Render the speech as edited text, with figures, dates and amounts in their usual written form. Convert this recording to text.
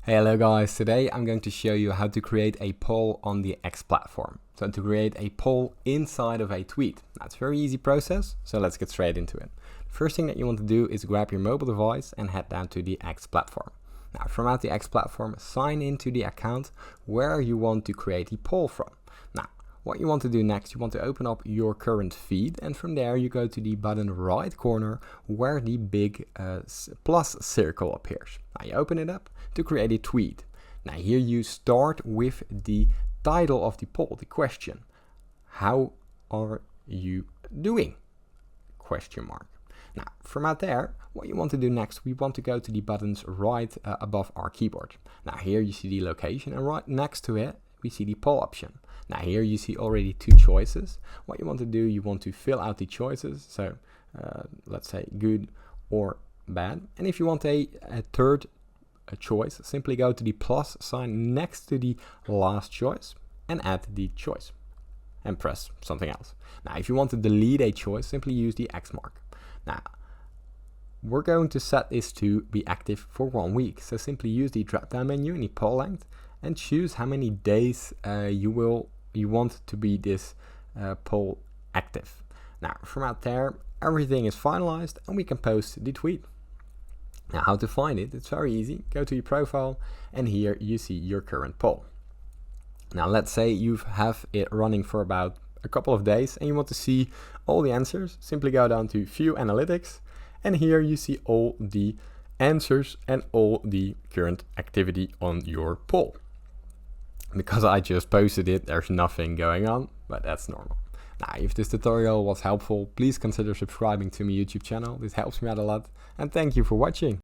Hey, hello guys, today I'm going to show you how to create a poll on the X platform. So to create a poll inside of a tweet. That's a very easy process, so let's get straight into it. The first thing that you want to do is grab your mobile device and head down to the X platform. Now from out the X platform, sign into the account where you want to create the poll from. Now, what you want to do next, you want to open up your current feed, and from there you go to the bottom right corner where the big plus circle appears. Now you open it up to create a tweet. Now here you start with the title of the poll, the question. How are you doing? Question mark. Now from out there, what you want to do next, we want to go to the buttons right above our keyboard. Now here you see the location, and right next to it we see the poll option. Now here you see already two choices. What you want to do, you want to fill out the choices. So let's say good or bad. And if you want a third choice, simply go to the plus sign next to the last choice and add the choice and press something else. Now if you want to delete a choice, simply use the X mark. Now we're going to set this to be active for 1 week. So simply use the drop down menu in the poll length and choose how many days you want to be this poll active. Now from out there, everything is finalized and we can post the tweet. Now how to find it, it's very easy. Go to your profile and here you see your current poll. Now let's say you have it running for about a couple of days and you want to see all the answers. Simply go down to View Analytics and here you see all the answers and all the current activity on your poll. Because I just posted it, there's nothing going on, but that's normal. Now, if this tutorial was helpful, please consider subscribing to my YouTube channel. This helps me out a lot, and thank you for watching.